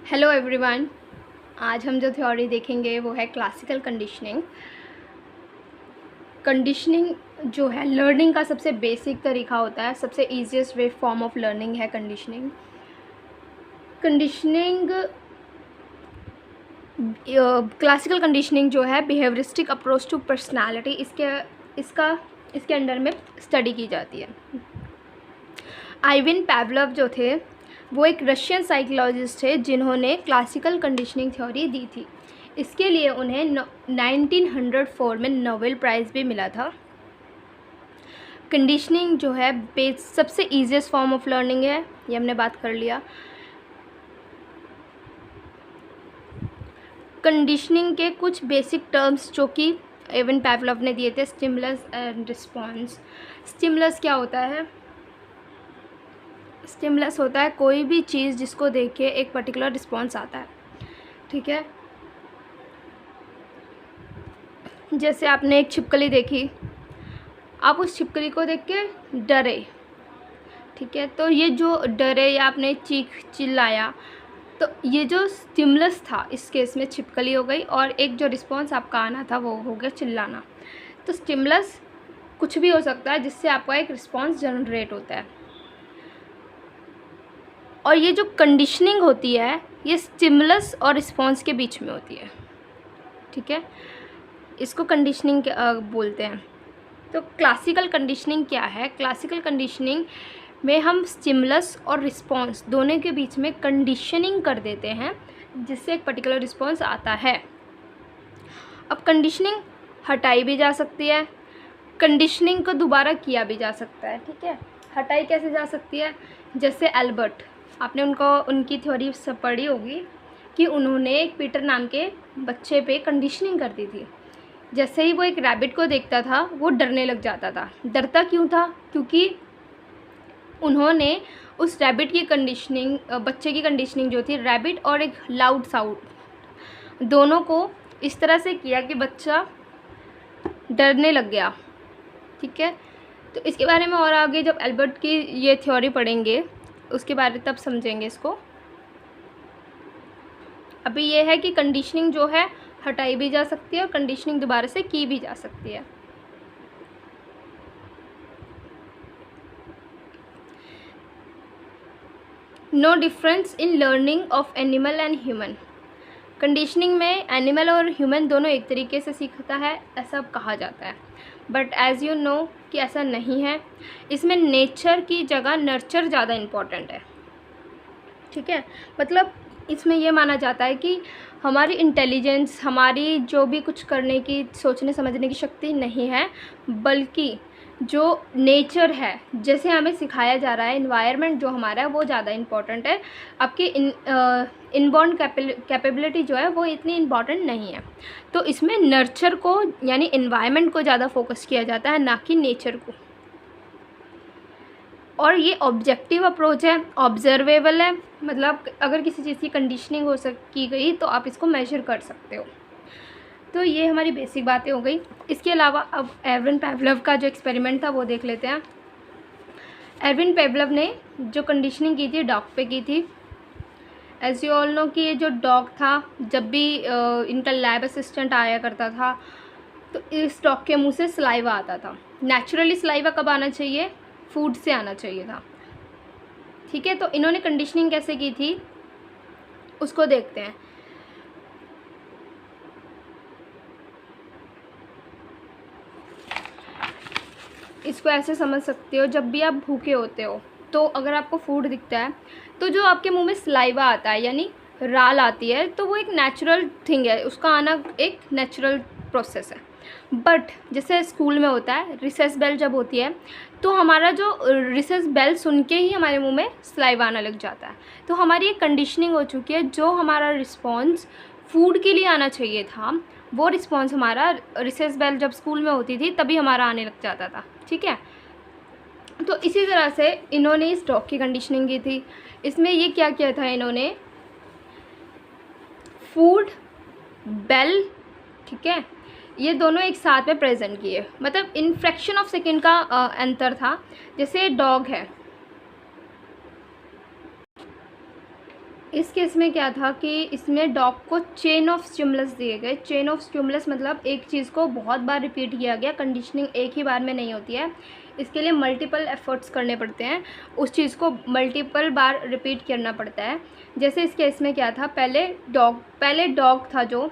Hello everyone. आज हम जो थ्योरी देखेंगे वो है क्लासिकल कंडीशनिंग। कंडीशनिंग जो है लर्निंग का सबसे बेसिक तरीका होता है, सबसे easiest way form of learning है कंडीशनिंग। कंडीशनिंग क्लासिकल कंडीशनिंग जो है बिहेवियरिस्टिक अप्रोच टू पर्सनालिटी इसके अंडर में स्टडी की जाती है। आइविन पावलोव जो थे वो एक रशियन साइकोलॉजिस्ट थे जिन्होंने क्लासिकल कंडीशनिंग थ्योरी दी थी। इसके लिए उन्हें 1904 में नोबेल प्राइज़ भी मिला था। कंडीशनिंग जो है सबसे ईजीएस्ट फॉर्म ऑफ लर्निंग है, ये हमने बात कर लिया। कंडीशनिंग के कुछ बेसिक टर्म्स जो कि आइविन पावलोव ने दिए थे, स्टिमुलस एंड रिस्पॉन्स। स्टिमुलस क्या होता है? स्टिमुलस होता है कोई भी चीज़ जिसको देख के एक पर्टिकुलर रिस्पॉन्स आता है, ठीक है। जैसे आपने एक छिपकली देखी, आप उस छिपकली को देख के डरे, ठीक है, तो ये जो डरे या आपने चीख चिल्लाया, तो ये जो स्टिमुलस था इस केस में छिपकली हो गई, और एक जो रिस्पॉन्स आपका आना था वो हो गया चिल्लाना। तो स्टिमुलस कुछ भी हो सकता है जिससे आपका एक रिस्पॉन्स जनरेट होता है। और ये जो कंडीशनिंग होती है ये स्टिमुलस और रिस्पॉन्स के बीच में होती है, ठीक है, इसको कंडीशनिंग बोलते हैं। तो क्लासिकल कंडीशनिंग क्या है? क्लासिकल कंडीशनिंग में हम स्टिमुलस और रिस्पॉन्स दोनों के बीच में कंडीशनिंग कर देते हैं जिससे एक पर्टिकुलर रिस्पॉन्स आता है। अब कंडीशनिंग हटाई भी जा सकती है, कंडीशनिंग को दोबारा किया भी जा सकता है, ठीक है। हटाई कैसे जा सकती है? जैसे एल्बर्ट, आपने उनकी थ्योरी सब पढ़ी होगी कि उन्होंने एक पीटर नाम के बच्चे पे कंडीशनिंग कर दी थी। जैसे ही वो एक रैबिट को देखता था वो डरने लग जाता था। डरता क्यों था? क्योंकि उन्होंने उस रैबिट की कंडीशनिंग, बच्चे की कंडीशनिंग जो थी, रैबिट और एक लाउड साउंड दोनों को इस तरह से किया कि बच्चा डरने लग गया, ठीक है। तो इसके बारे में और आगे जब एल्बर्ट की ये थ्योरी पढ़ेंगे उसके बारे तब समझेंगे इसको। अभी ये है कि कंडीशनिंग जो है हटाई भी जा सकती है और कंडीशनिंग दोबारा से की भी जा सकती है। No difference in learning of animal and human. Conditioning में एनिमल और ह्यूमन दोनों एक तरीके से सीखता है ऐसा कहा जाता है, बट एज़ यू नो कि ऐसा नहीं है। इसमें नेचर की जगह नर्चर ज़्यादा इम्पॉर्टेंट है, ठीक है। मतलब इसमें यह माना जाता है कि हमारी इंटेलिजेंस, हमारी जो भी कुछ करने की, सोचने समझने की शक्ति नहीं है, बल्कि जो नेचर है, जैसे हमें सिखाया जा रहा है, इन्वायरमेंट जो हमारा है वो ज़्यादा इम्पॉर्टेंट है। आपकी इनबॉर्न कैपेबिलिटी जो है वो इतनी इम्पॉर्टेंट नहीं है। तो इसमें नर्चर को यानी इन्वायरमेंट को ज़्यादा फोकस किया जाता है, ना कि नेचर को। और ये ऑब्जेक्टिव अप्रोच है, ऑब्जर्वेबल है, मतलब अगर किसी चीज़ की कंडीशनिंग की गई तो आप इसको मेजर कर सकते हो। तो ये हमारी बेसिक बातें हो गई। इसके अलावा अब एरविन पावलोव का जो एक्सपेरिमेंट था वो देख लेते हैं। एरविन पावलोव ने जो कंडीशनिंग की थी डॉग पे की थी। एज यू ऑल नो कि ये जो डॉग था, जब भी इनका लैब असिस्टेंट आया करता था तो इस डॉग के मुंह से सलाइवा आता था। नेचुरली सलाइवा कब आना चाहिए? फूड से आना चाहिए था, ठीक है। तो इन्होंने कंडीशनिंग कैसे की थी उसको देखते हैं। इसको ऐसे समझ सकते हो, जब भी आप भूखे होते हो तो अगर आपको फूड दिखता है तो जो आपके मुंह में सलाइवा आता है यानी राल आती है, तो वो एक नेचुरल थिंग है, उसका आना एक नेचुरल प्रोसेस है। बट जैसे स्कूल में होता है, रिसेस बेल जब होती है तो हमारा जो रिसेस बेल सुन के ही हमारे मुंह में सलाइवा आना लग जाता है। तो हमारी एक कंडीशनिंग हो चुकी है, जो हमारा रिस्पॉन्स फूड के लिए आना चाहिए था वो रिस्पॉन्स हमारा रिसेस बेल जब स्कूल में होती थी तभी हमारा आने लग जाता था, ठीक है। तो इसी तरह से इन्होंने इस डॉग की कंडीशनिंग की थी। इसमें ये क्या किया था इन्होंने, फूड, बेल, ठीक है, ये दोनों एक साथ में प्रेजेंट किए, मतलब इन फ्रैक्शन ऑफ सेकेंड का अंतर था। जैसे डॉग है, इस केस में क्या था कि इसमें डॉग को चेन ऑफ स्टिमुलस दिए गए। चेन ऑफ स्टिमुलस मतलब एक चीज़ को बहुत बार रिपीट किया गया। कंडीशनिंग एक ही बार में नहीं होती है, इसके लिए मल्टीपल एफर्ट्स करने पड़ते हैं, उस चीज़ को मल्टीपल बार रिपीट करना पड़ता है। जैसे इस केस में क्या था, पहले डॉग था जो,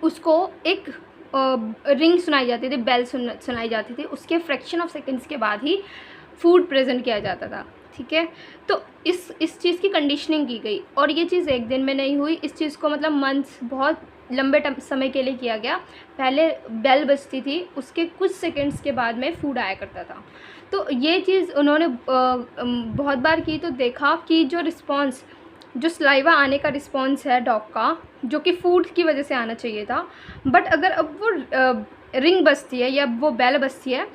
उसको एक रिंग सुनाई जाती थी, बेल सुनाई जाती थी, उसके फ्रैक्शन ऑफ सेकंड्स के बाद ही फूड प्रेजेंट किया जाता था। ठीक है, तो इस चीज़ की कंडीशनिंग की गई, और ये चीज़ एक दिन में नहीं हुई, इस चीज़ को मतलब मंथ्स, बहुत लंबे समय के लिए किया गया। पहले बेल बजती थी, उसके कुछ सेकंड्स के बाद में फूड आया करता था। तो ये चीज़ उन्होंने बहुत बार की, तो देखा कि जो सलाइवा आने का रिस्पॉन्स है डॉग का, जो कि फूड की वजह से आना चाहिए था, बट अगर अब वो रिंग बजती है या वो बेल बजती है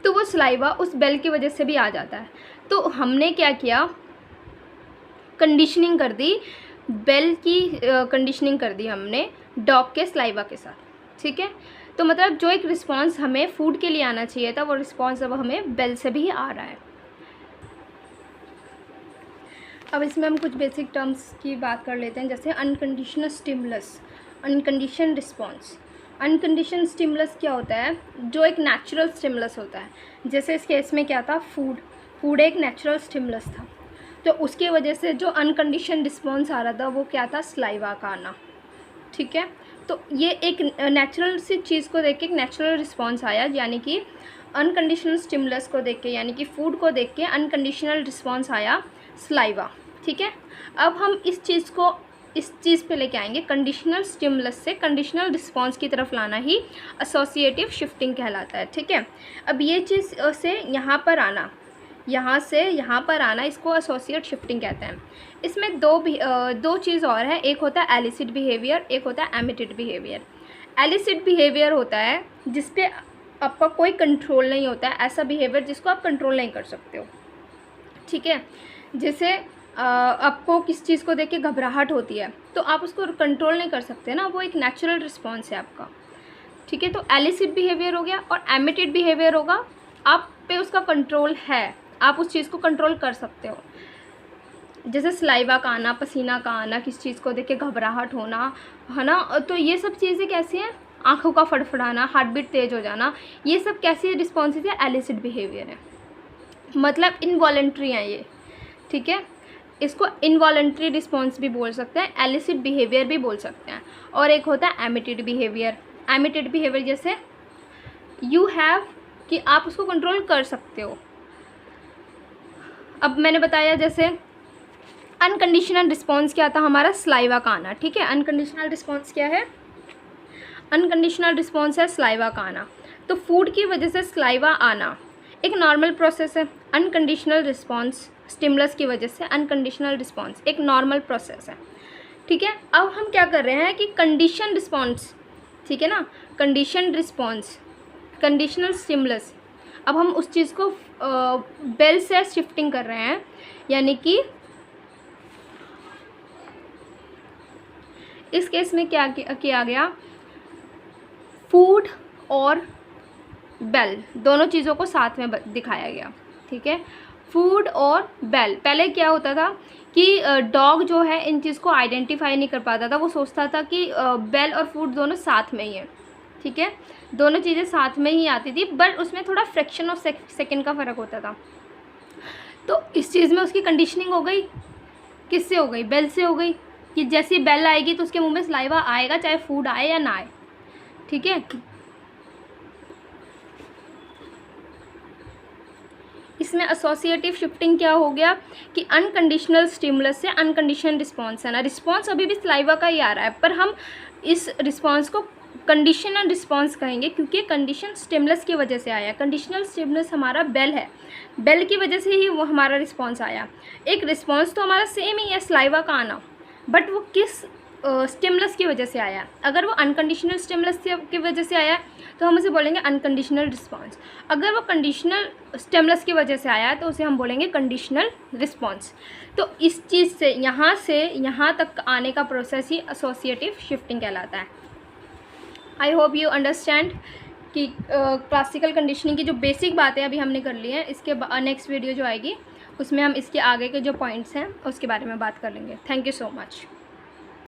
तो वो सलाइवा उस बेल की वजह से भी आ जाता है। तो हमने क्या किया, कंडीशनिंग कर दी, बेल की कंडीशनिंग कर दी हमने डॉग के सलाइवा के साथ। ठीक है, तो मतलब जो एक रिस्पॉन्स हमें फूड के लिए आना चाहिए था, वो रिस्पॉन्स अब हमें बेल से भी आ रहा है। अब इसमें हम कुछ बेसिक टर्म्स की बात कर लेते हैं, जैसे अनकंडीशनल स्टिमुलस, अनकंडीशन रिस्पॉन्स। अनकंडीशन स्टिमुलस क्या होता है, जो एक नेचुरल स्टिमुलस होता है। जैसे इस केस में क्या था, फूड एक नेचुरल स्टिमुलस था, तो उसकी वजह से जो अनकंडीशन रिस्पॉन्स आ रहा था वो क्या था, सलाइवा का आना। ठीक है, तो ये एक नेचुरल सी चीज़ को देख के एक नेचुरल रिस्पॉन्स आया, यानी कि अनकंडीशनल स्टिमुलस को देख के, यानी कि फूड को देख के अनकंडीशनल रिस्पॉन्स आया, सलाइवा। ठीक है, अब हम इस चीज़ पे लेके आएंगे, कंडीशनल स्टिमुलस से कंडीशनल रिस्पॉन्स की तरफ लाना ही एसोसिएटिव शिफ्टिंग कहलाता है। ठीक है, अब ये चीज़ से यहाँ पर आना, यहाँ से यहाँ पर आना, इसको एसोसिएट शिफ्टिंग कहते हैं। इसमें दो चीज़ और है, एक होता है एलिसिड बिहेवियर, एक होता है एमिटेड बिहेवियर। एलिसिड बिहेवियर होता है जिस पे आपका कोई कंट्रोल नहीं होता है, ऐसा बिहेवियर जिसको आप कंट्रोल नहीं कर सकते हो। ठीक है, जैसे आपको किस चीज़ को देख के घबराहट होती है, तो आप उसको कंट्रोल नहीं कर सकते ना, वो एक नेचुरल रिस्पॉन्स है आपका। ठीक है, तो एलिसिड बिहेवियर हो गया, और एमिटेड बिहेवियर होगा, आप पे उसका कंट्रोल है, आप उस चीज़ को कंट्रोल कर सकते हो। जैसे सलाइवा का आना, पसीना का आना, किस चीज़ को देख के घबराहट होना, है ना, तो ये सब चीज़ें कैसी हैं, आँखों का फड़फड़ाना, हार्ट बीट तेज़ हो जाना, ये सब कैसी रिस्पॉन्सेज है, एलिसिड बिहेवियर है, मतलब इनवॉलेंट्री हैं ये। ठीक है, इसको इनवॉलेंट्री रिस्पॉन्स भी बोल सकते हैं, एलिसिड बिहेवियर भी बोल सकते हैं। और एक होता है एमिटेड बिहेवियर। एमिटेड बिहेवियर जैसे यू हैव, कि आप उसको कंट्रोल कर सकते हो। अब मैंने बताया जैसे अनकंडीशनल रिस्पॉन्स क्या था हमारा, सलाइवा का आना। ठीक है, अनकंडीशनल रिस्पॉन्स क्या है, अनकंडीशनल रिस्पॉन्स है सलाइवा का आना। तो फूड की वजह से सलाइवा आना एक नॉर्मल प्रोसेस है। अनकंडीशनल रिस्पॉन्स स्टिमुलस की वजह से अनकंडीशनल रिस्पॉन्स एक नॉर्मल प्रोसेस है। ठीक है, अब हम क्या कर रहे हैं कि कंडीशन रिस्पॉन्स, ठीक है ना, कंडीशन रिस्पॉन्स, कंडीशनल स्टिमुलस, अब हम उस चीज़ को बेल से शिफ्टिंग कर रहे हैं, यानी कि इस केस में क्या किया गया, फूड और बेल दोनों चीज़ों को साथ में दिखाया गया। ठीक है, फूड और बेल, पहले क्या होता था कि डॉग जो है इन चीज़ को आइडेंटिफाई नहीं कर पाता था, वो सोचता था कि बेल और फूड दोनों साथ में ही है। ठीक है, दोनों चीज़ें साथ में ही आती थी, बट उसमें थोड़ा फ्रैक्शन ऑफ सेकंड का फ़र्क होता था। तो इस चीज़ में उसकी कंडीशनिंग हो गई, किससे हो गई, बेल से हो गई, कि जैसी बेल आएगी तो उसके मुंह में सलाइवा आएगा, चाहे फूड आए या ना आए। ठीक है, इसमें एसोसिएटिव शिफ्टिंग क्या हो गया कि अनकंडीशनल स्टिमुलस से अनकंडीशनल रिस्पॉन्स है ना, रिस्पॉन्स अभी भी सलाइवा का ही आ रहा है, पर हम इस रिस्पॉन्स को कंडीशनल रिस्पॉन्स कहेंगे, क्योंकि कंडीशन स्टिमुलस की वजह से आया। कंडीशनल स्टिमुलस हमारा बेल है, बेल की वजह से ही वो हमारा रिस्पॉन्स आया। एक रिस्पॉन्स तो हमारा सेम ही है, सलाइवा का आना, बट वो किस स्टिमुलस की वजह से आया। अगर वो अनकंडीशनल स्टिमुलस की वजह से आया तो हम उसे बोलेंगे अनकंडीशनल रिस्पॉन्स। अगर वो कंडीशनल स्टिमुलस की वजह से आया तो उसे हम बोलेंगे कंडीशनल रिस्पॉन्स। तो इस चीज़ से यहाँ तक आने का प्रोसेस ही एसोसिएटिव शिफ्टिंग कहलाता है। आई होप यू अंडरस्टैंड कि क्लासिकल कंडीशनिंग की जो बेसिक बातें अभी हमने कर ली हैं, इसके नेक्स्ट वीडियो जो आएगी उसमें हम इसके आगे के जो पॉइंट्स हैं उसके बारे में बात कर लेंगे। Thank you so much.